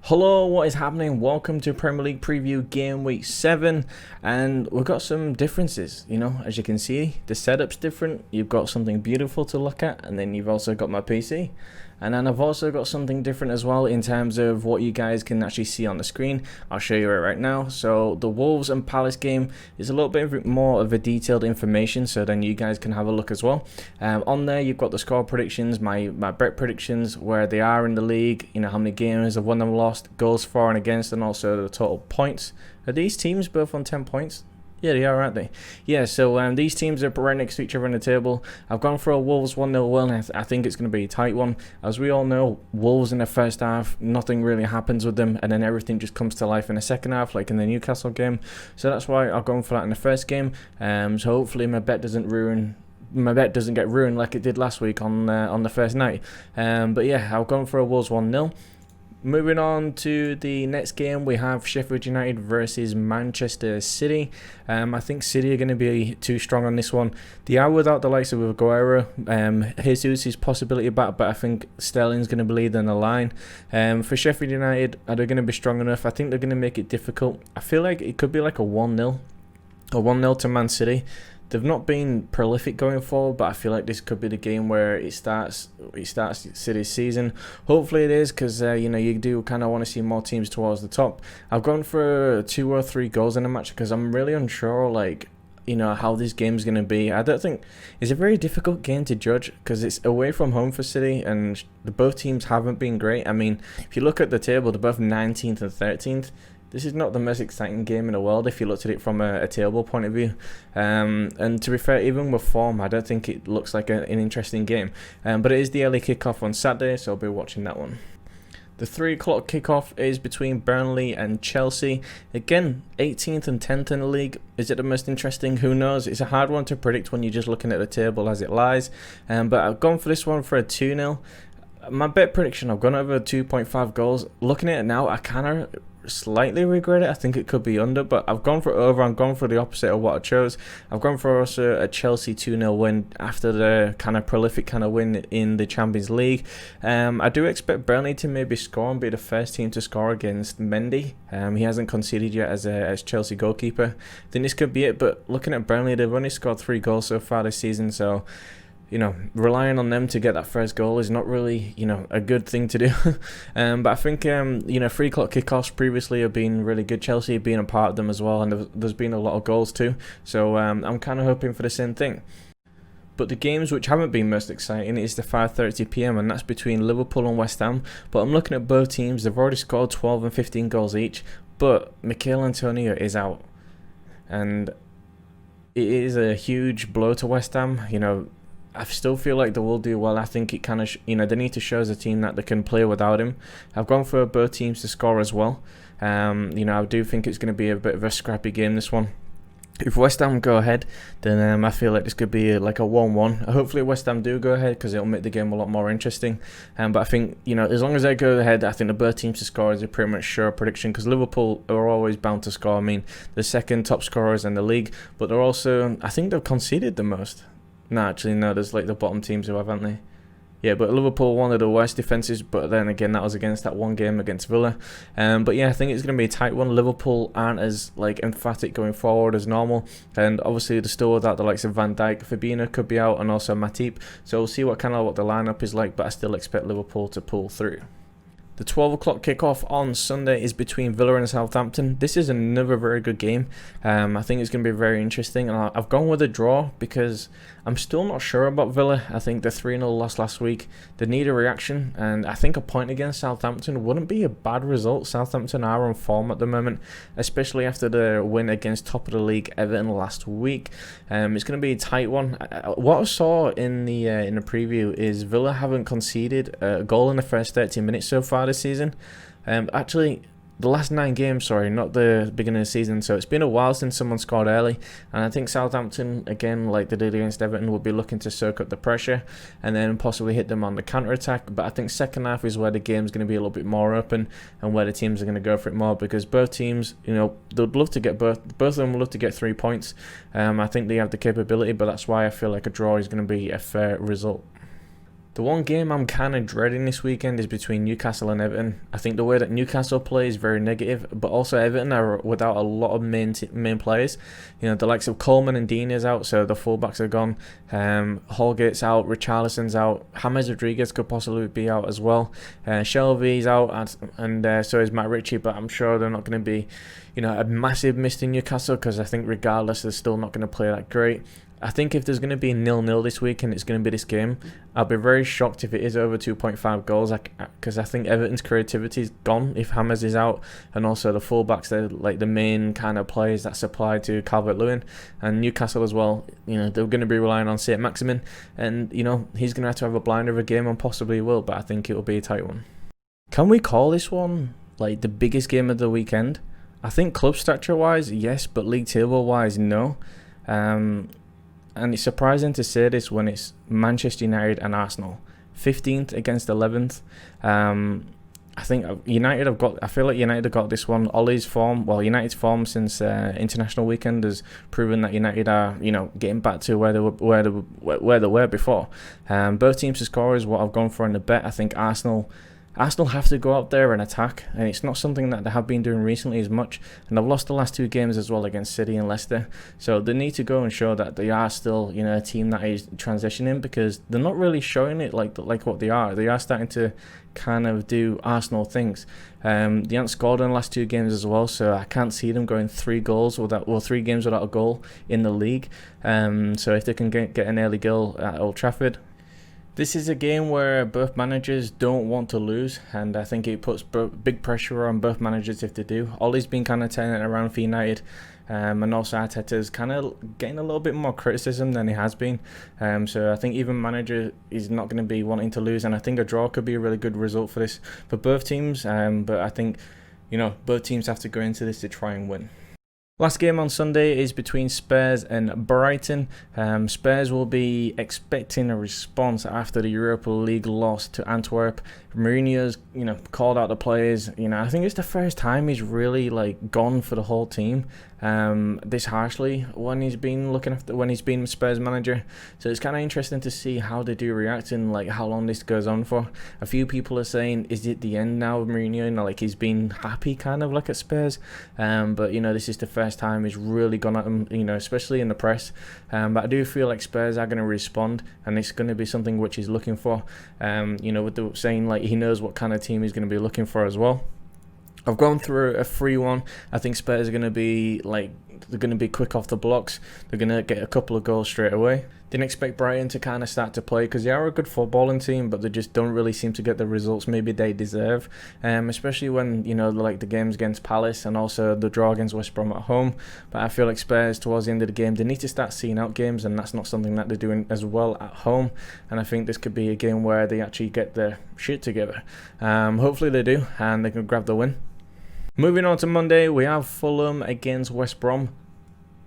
Hello, what is happening? Welcome to Premier League Preview Game Week 7, and we've got some differences, as you can see, the setup's different, you've got something beautiful to look at, and then you've also got my PC. And then I've also got something different as well in terms of what you guys can actually see on the screen. I'll show you it right now. So the Wolves and Palace game is a little bit more of a detailed information, so then you guys can have a look as well. On there you've got the score predictions, my bet predictions, where they are in the league, how many games have won and lost, goals for and against, and also the total points. Are these teams both on 10 points? Yeah, they are, aren't they? Yeah, so these teams are right next to each other on the table. I've gone for a Wolves 1-0 win. I think it's going to be a tight one. As we all know, Wolves in the first half, nothing really happens with them, and then everything just comes to life in the second half, like in the Newcastle game. So that's why I've gone for that in the first game. So hopefully my bet doesn't get ruined like it did last week on the first night. But yeah, I've gone for a Wolves 1-0. Moving on to the next game, we have Sheffield United versus Manchester City. I think City are going to be too strong on this one. They are without the likes of Aguero. Jesus is possibility back, but I think Sterling's going to be leading the line. For Sheffield United, are they going to be strong enough? I think they're going to make it difficult. I feel like it could be like a 1-0. A 1-0 to Man City. They've not been prolific going forward, but I feel like this could be the game where it starts City's season. Hopefully it is, because you do kind of want to see more teams towards the top. I've gone for 2 or 3 goals in the match because I'm really unsure, how this game's going to be. I don't think it's a very difficult game to judge because it's away from home for City, and both teams haven't been great. I mean, if you look at the table, they're both 19th and 13th. This is not the most exciting game in the world if you looked at it from a table point of view. And to be fair, even with form, I don't think it looks like an interesting game. But it is the early kickoff on Saturday, so I'll be watching that one. The 3 o'clock kickoff is between Burnley and Chelsea. Again, 18th and 10th in the league. Is it the most interesting? Who knows? It's a hard one to predict when you're just looking at the table as it lies. But I've gone for this one for a 2-0. My bet prediction, I've gone over 2.5 goals. Looking at it now, I kind of slightly regret it. I think it could be under, but I've gone for over. I'm gone for the opposite of what I chose. I've gone for also a Chelsea 2-0 win after the kind of prolific win in the Champions League. I do expect Burnley to maybe score and be the first team to score against Mendy. He hasn't conceded yet as Chelsea goalkeeper. I think this could be it, but looking at Burnley, they've only scored 3 goals so far this season, so relying on them to get that first goal is not really, a good thing to do. But I think, 3 o'clock kickoffs previously have been really good. Chelsea have been a part of them as well, and there's been a lot of goals too. So I'm kind of hoping for the same thing. But the games which haven't been most exciting is the 5:30 PM, and that's between Liverpool and West Ham. But I'm looking at both teams. They've already scored 12 and 15 goals each, but Mikel Antonio is out. And it is a huge blow to West Ham. I still feel like they will do well. I think it kind of, they need to show as a team that they can play without him. I've gone for both teams to score as well. I do think it's going to be a bit of a scrappy game, this one. If West Ham go ahead, then I feel like this could be like a 1-1. Hopefully West Ham do go ahead because it'll make the game a lot more interesting. But I think, as long as they go ahead, I think the both teams to score is a pretty much sure prediction because Liverpool are always bound to score. I mean, the second top scorers in the league, but they're also, I think they've conceded the most. No, actually, no, there's like the bottom teams who haven't they? Yeah, but Liverpool, one of the worst defences, but then again, that was against that one game against Villa. But yeah, I think it's going to be a tight one. Liverpool aren't as emphatic going forward as normal, and obviously they're still without the likes of Van Dijk. Fabinho could be out, and also Matip. So we'll see what the lineup is like, but I still expect Liverpool to pull through. The 12 o'clock kickoff on Sunday is between Villa and Southampton. This is another very good game. I think it's going to be very interesting. And I've gone with a draw because I'm still not sure about Villa. I think the 3-0 loss last week, they need a reaction. And I think a point against Southampton wouldn't be a bad result. Southampton are on form at the moment, especially after the win against top of the league Everton last week. It's going to be a tight one. What I saw in the preview is Villa haven't conceded a goal in the first 30 minutes so far this season. Actually, the last 9 games, sorry, not the beginning of the season. So it's been a while since someone scored early, and I think Southampton, again, like they did against Everton, will be looking to soak up the pressure and then possibly hit them on the counter-attack. But I think second half is where the game's going to be a little bit more open and where the teams are going to go for it more, because both teams, they'd love to get both of them would love to get 3 points. I think they have the capability, but that's why I feel like a draw is going to be a fair result. The one game I'm kind of dreading this weekend is between Newcastle and Everton. I think the way that Newcastle play is very negative, but also Everton are without a lot of main players. The likes of Coleman and Dean is out, so the fullbacks are gone. Holgate's out, Richarlison's out, James Rodriguez could possibly be out as well. Shelby's out, and so is Matt Ritchie, but I'm sure they're not going to be, a massive miss to Newcastle, because I think regardless they're still not going to play that great. I think if there's going to be 0-0 this week and it's going to be this game, I'll be very shocked if it is over 2.5 goals, because I think Everton's creativity is gone if James is out, and also the fullbacks, they're like the main kind of players that supply to Calvert-Lewin, and Newcastle as well. They're going to be relying on St. Maximin, and he's going to have a blinder of a game, and possibly will, but I think it will be a tight one. Can we call this one like the biggest game of the weekend? I think club stature wise, yes, but league table wise, no. And it's surprising to say this when it's Manchester United and Arsenal, 15th against 11th. I think I feel like United have got this one. United's form since international weekend has proven that United are, getting back to where they were before. Both teams to score is what I've gone for in the bet. I think Arsenal have to go out there and attack, and it's not something that they have been doing recently as much, and they've lost the last two games as well against City and Leicester, so they need to go and show that they are still a team that is transitioning, because they're not really showing it like what they are starting to kind of do Arsenal things. They haven't scored in the last two games as well, so I can't see them going 3 games without a goal in the league. So if they can get an early goal at Old Trafford, this is a game where both managers don't want to lose, and I think it puts big pressure on both managers if they do. Ollie's been kind of turning it around for United, and also Arteta's kind of getting a little bit more criticism than he has been. So I think even manager is not going to be wanting to lose, and I think a draw could be a really good result for both teams. But I think both teams have to go into this to try and win. Last game on Sunday is between Spurs and Brighton. Spurs will be expecting a response after the Europa League loss to Antwerp. Mourinho's, called out the players. I think it's the first time he's really gone for the whole team this harshly when he's been Spurs manager. So it's kind of interesting to see how they do react and how long this goes on for. A few people are saying, is it the end now of Mourinho? He's been happy kind of at Spurs, but this is the first time he's really gone at them, especially in the press. But I do feel like Spurs are going to respond, and it's going to be something which he's looking for. With the saying he knows what kind of team he's going to be looking for as well. I've gone through a 3-1. I think Spurs are going to be they're going to be quick off the blocks. They're going to get a couple of goals straight away. Didn't expect Brighton to kind of start to play, because they are a good footballing team, but they just don't really seem to get the results maybe they deserve. Especially when the games against Palace and also the draw against West Brom at home. But I feel like Spurs towards the end of the game, they need to start seeing out games, and that's not something that they're doing as well at home. And I think this could be a game where they actually get their shit together. Hopefully they do, and they can grab the win. Moving on to Monday, we have Fulham against West Brom.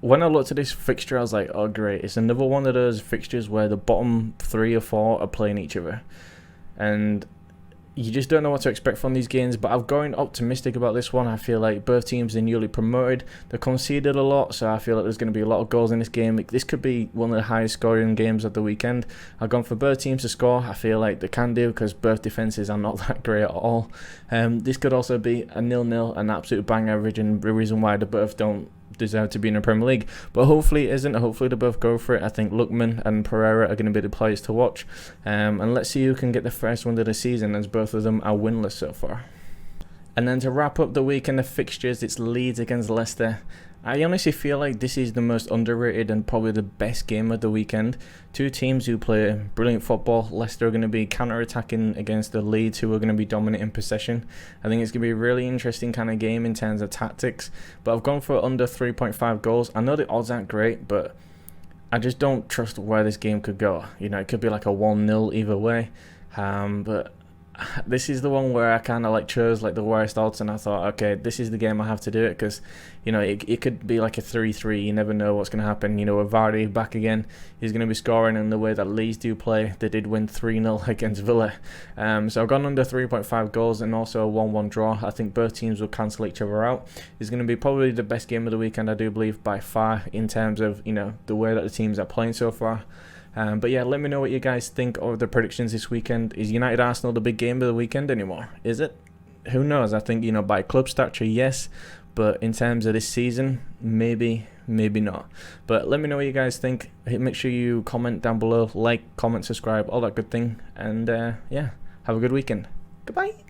When I looked at this fixture, I was like, oh great, it's another one of those fixtures where the bottom 3 or 4 are playing each other. And you just don't know what to expect from these games, but I'm going optimistic about this one. I feel like both teams are newly promoted. They conceded a lot, so I feel like there's going to be a lot of goals in this game. This could be one of the highest scoring games of the weekend. I've gone for both teams to score. I feel like they can do, because both defences are not that great at all. This could also be a 0-0, an absolute bang average, and the reason why they both don't deserve to be in the Premier League, but hopefully it isn't. Hopefully they both go for it. I think Lookman and Pereira are going to be the players to watch, and let's see who can get the first win of the season, as both of them are winless so far. And then to wrap up the weekend of fixtures, it's Leeds against Leicester. I honestly feel like this is the most underrated and probably the best game of the weekend. Two teams who play brilliant football. Leicester are going to be counter-attacking against the Leeds, who are going to be dominant in possession. I think it's going to be a really interesting kind of game in terms of tactics. But I've gone for under 3.5 goals. I know the odds aren't great, but I just don't trust where this game could go. It could be like a 1-0 either way. But this is the one where I kind of chose the worst odds, and I thought, okay, this is the game I have to do it, because it could be like a 3-3. You never know what's going to happen. With Vardy back again, he's going to be scoring in the way that Leeds do play. They did win 3-0 against Villa, so I've gone under 3.5 goals and also a 1-1 draw. I think both teams will cancel each other out. It's going to be probably the best game of the weekend, I do believe, by far, in terms of the way that the teams are playing so far. But yeah, let me know what you guys think of the predictions this weekend. Is United Arsenal the big game of the weekend anymore? Is it? Who knows? I think, by club stature, yes. But in terms of this season, maybe not. But let me know what you guys think. Make sure you comment down below. Like, comment, subscribe, all that good thing. And yeah, have a good weekend. Goodbye.